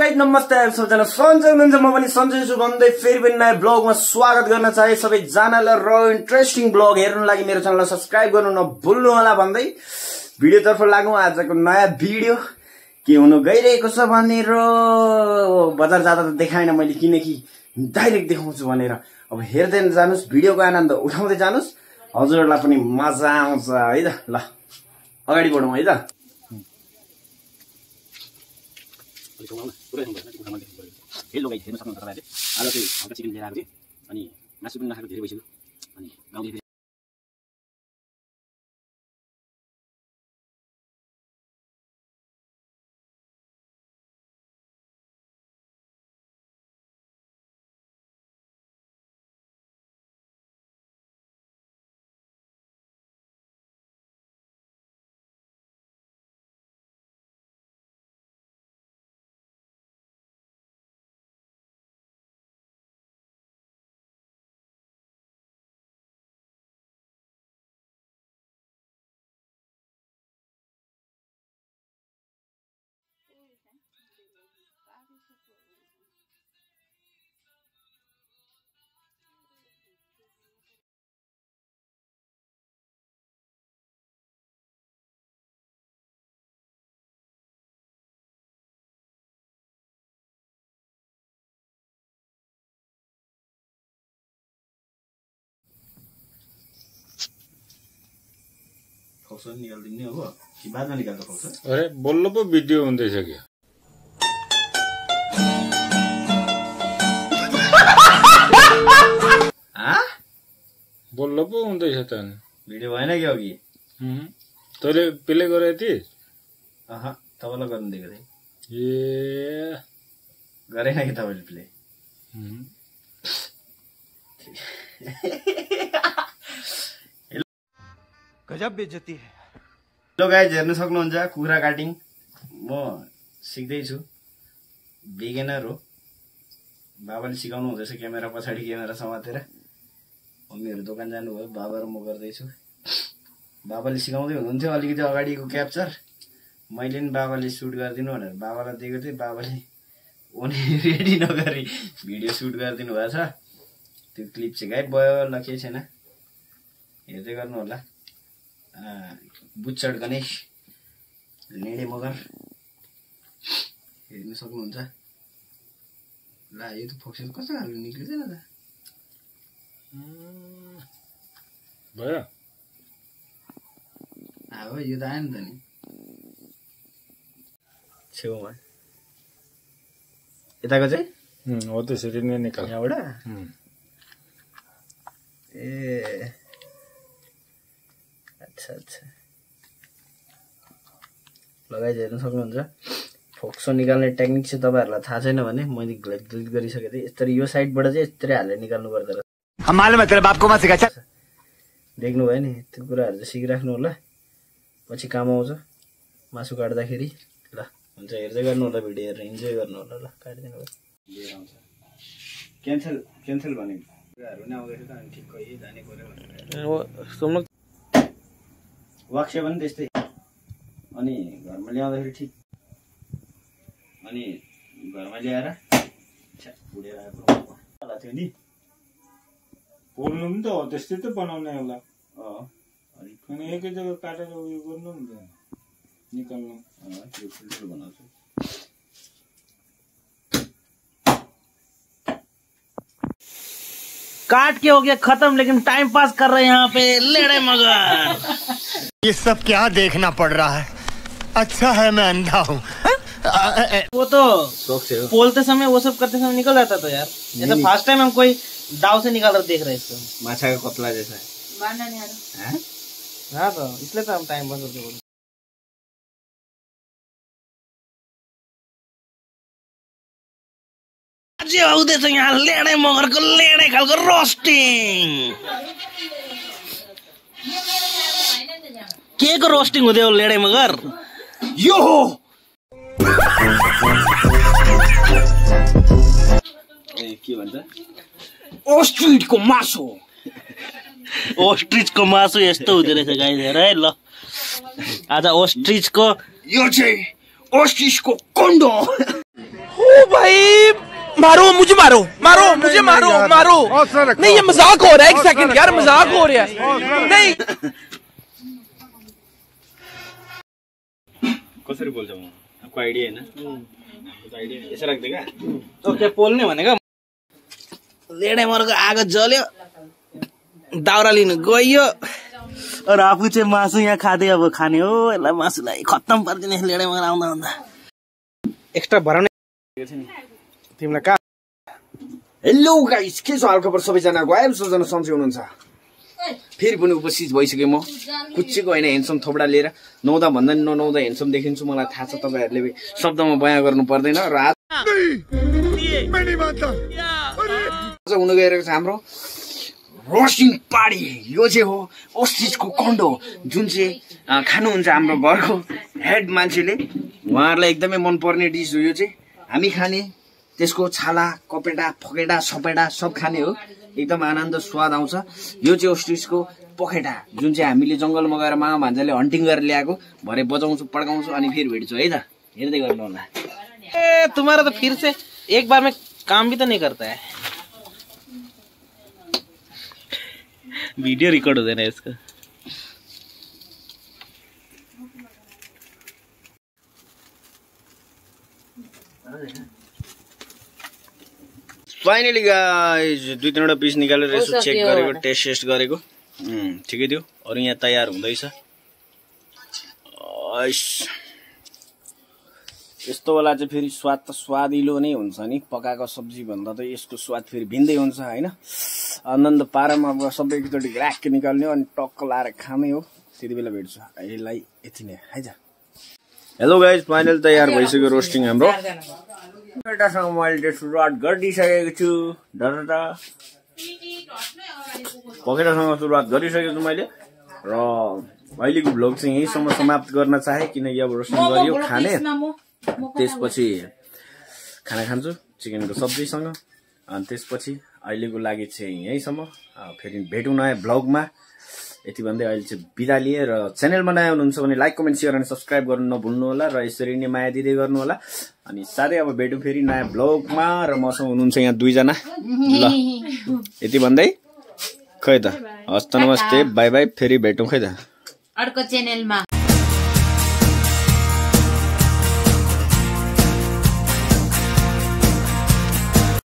Guys नमस्ते सबैजना सन्चै हुनुहुन्छ म पनि सन्चै छु भन्दै फेरि पनि नयाँ ब्लगमा स्वागत गर्न चाहे सबैजनालाई र इन्ट्रेस्टिङ ब्लग हेर्न लागि मेरो च्यानललाई सब्स्क्राइब गर्नु नभुल्नु होला भन्दै भिडियोतर्फ लागौं। आजको नयाँ भिडियो के हुन गइरहेको छ भनेर बजार जाँदा त देखाएन मैले किनकि डाइरेक्ट देखाउँछु भनेर। अब हेर्दै जानुस् भिडियोको आनन्द उठाउँदै जानुस् हजुरहरुलाई पनि मजा आउँछ है त। ल अगाडि बढौं है त। हेलो गाइस हेर्न सक्नुहुन्छ तपाईहरुले आज चाहिँ हल्का चिकन लिएर आएको थिएँ अनि मासु पनि नखाएको धेरै भइसक्यो अनि गाउँले फोक्सन निकाल्दिने हो कि बादमा निकाल्दा फोक्सन? अरे बल्ल पो भिडियो हुँदैछ क्या। बल्ल पो हुँदैछ त भिडियो भएन कि अघि तैँले प्ले गरे थिए? तपाईँलाई गर्नु दिएको थिएँ। ए गरेन कि तपाईँले प्ले? गजब बेइज्जती है। हेलो गाइज हेर्न सक्नुहुन्छ कुखुरा काटिङ म सिक्दैछु, बिगिनर हो। बाबाले सिकाउनु हुँदैछ क्यामेरा पछाडि क्यामेरा समातेर। मम्मीहरू दोकान जानुभयो, बाबा र म गर्दैछु। बाबाले सिकाउँदै हुनुहुन्थ्यो अलिकति अगाडिको क्याप्चर, मैले नि बाबाले सुट गरिदिनु भनेर बाबालाई दिएको थिएँ। बाबाले उनी रेडी नगरी भिडियो सुट गरिदिनु भएको छ। त्यो क्लिप चाहिँ गायब भयो। ल केही छैन, हेर्दै गर्नु होला। बुच्चड गणेश लेडे मगर हेर्न सक्नुहुन्छ। ल यो त फोक्सन कस्तो खालको निक्लिँदैन त भयो। अब यो त आयो नि त नि छेउमा। यताको चाहिँ हो त्यसरी नै निकाल यहाँबाट। ए अच्छा लगाइ हेर्न सक्नुहुन्छ। फोक्सो निकाल्ने टेक्निक चाहिँ तपाईहरुलाई थाहा छैन भने मैले डिलिट गरिसकेको थिएँ। यसरी यो साइडबाट चाहिँ यसरी हालेर निकाल्नु पर्दो रहेछ। देख्नु भयो नि, त्यो कुराहरु चाहिँ सिकिराख्नु होला, पछि काम आउँछ मासु काट्दाखेरि। ल हुन्छ, हेर्दै गर्नु होला, भिडियो हेरेर इन्जोय गर्नु होला। ल काटिदिनु भयो, लिएर आउँछ। क्यान्सल भने कुराहरु नै आउँदैछ त अनि ठिक कहिले जाने पर्यो भनेर। वाक्से पनि त्यस्तै, अनि घरमा ल्याउँदाखेरि ठिक, अनि घरमा ल्याएर पुडेर आएको थियो नि। पोल्नु नि त हो, त्यस्तै त बनाउने होला। अनि एकै जग्गा काटेर उयो गर्नु नि त, निकाल्नु। त्यो ठुल्ठुलो बनाउँछु। काट के हो गया खत्म, लेकिन टाइम पास कर रहे हैं यहाँ पे लेड़े मगर। ये सब क्या देखना पड़ रहा है? अच्छा है मैं अंधा हूँ। वो तो बोलते समय वो सब करते समय निकल जाता था यार। ये तो फर्स्ट टाइम हम कोई दाव से निकाल कर देख रहे हैं इसको। माछा का कतला जैसा है। मारना नहीं आ रहा। हाँ तो इसलिए तो हम टाइम पास करते बोले। यहाँ लेड़े मगर को लेड़े खालको रोस्टिंग के को रोस्टिंग हुँदै हो लेड़े मगर यो हो। के भन्छ? ओस्ट्रिच को मासु। ओस्ट्रिच को मासु यस्तो हुँदो रहेछ गाइस, हेर है। ल आज ओस्ट्रिच को यो चाहिँ ओस्ट्रिच को कन्डो। भाई मारो मुझे, मारो मारो मुझे, मारो मारो। नहीं ये मजाक हो रहा है, एक सेकंड यार, मजाक हो रहा है। नहीं कसरी बोल्छ म आपको आइडिया हैन आइडिया यसो राख्दै क्या ओके पोल्ने भनेको लेडे मरको आगो जल्यो दाउरा लिनु गयो र आफू चाहिँ मासु यहाँ खाँदै अब खाने हो यसलाई मासुलाई खत्तम पारिदिने लेडे मगर आउँदा आउँदा एक्स्ट्रा भराउने तिमीलाई कहाँ हेलो गाइस के छ हालखबर सबैजनाको आइम सोजना सन्चै हुनुहुन्छ फेरि पनि उपस्थित भइसकेँ म कुच्चीको होइन हेन्डसम थोपडा लिएर नुहाउँदा भन्दा नि ननुहाउँदा हेन्डसम देखिन्छु मलाई थाहा छ तपाईहरुले शब्दमा बयान गर्नु पर्दैन र आज हुन गइरहेको छ हाम्रो रोस्टिङ पार्टी यो चाहिँ हो ओस्ट्रिचको कन्डो जुन चाहिँ खानुहुन्छ हाम्रो घरको हेड मान्छेले उहाँहरूलाई एकदमै मनपर्ने डिस हो यो चाहिँ हामी खाने त्यसको छाला कपेटा फकेटा सपेटा सब खाने हो एकदम आनन्द स्वाद आउँछ यो चाहिँ ओस्ट्रिचको पखेटा जुन चाहिँ हामीले जंगलमा गएर मामा भान्जाले हन्टिङ गरेर ल्याएको भरे बजाउँछु पड्काउँछु अनि फेरि भेट्छु है त हेर्दै गर्नु होला ए तुम्हारा तो फिर से एक बार में काम भी तो नहीं करता है वीडियो रिकॉर्ड हो देना इसका फाइनली गाइस 2-3 पिस निकालेर यसो चेक गरेको टेस्ट गरेको ठिकै थियो अरु यहाँ तयार हुँदैछ यस्तो वाला चाहिँ फेरि स्वाद त स्वादिलो नै हुन्छ नि पकाएको सब्जी भन्दा त यसको स्वाद फेरि भिन्दै हुन्छ हैन आनन्द पारामा अब सबै एकचोटि ग्राक निकाल्ने अनि टक्क लाएर खाने हो त्यति बेला भेट्छु यसलाई यति नै है त हेलो गाइस फाइनल तयार भइसक्यो रोस्टिङ हाम्रो पखेटासँग मैले सुरुवात गरिसकेको छु पखेटासँग सुरुवात गरिसकेको छु मैले र अहिलेको भ्लग चाहिँ यहीसम्म समाप्त गर्न चाहे किनकि अब रोस्टिङ गरियो खाने त्यसपछि खाना खान्छु चिकनको सब्जीसँग अनि त्यसपछि अहिलेको लागि चाहिँ यहीसम्म फेरि भेटौँ नयाँ भ्लगमा यति भन्दै अहिले चाहिँ बिदा लिए र च्यानलमा नयाँ हुनुहुन्छ भने लाइक कमेन्ट सेयर अनि सब्स्क्राइब गर्नु नभुल्नु होला र यसरी नै माया दिँदै गर्नु होला अनि साथै अब भेटौँ फेरि नयाँ भ्लगमा र मसँग हुनुहुन्छ यहाँ 2 जना ल यति भन्दै खै त हस्त नमस्ते बाई बाई फेरि भेटौँ खै त अर्को च्यानलमा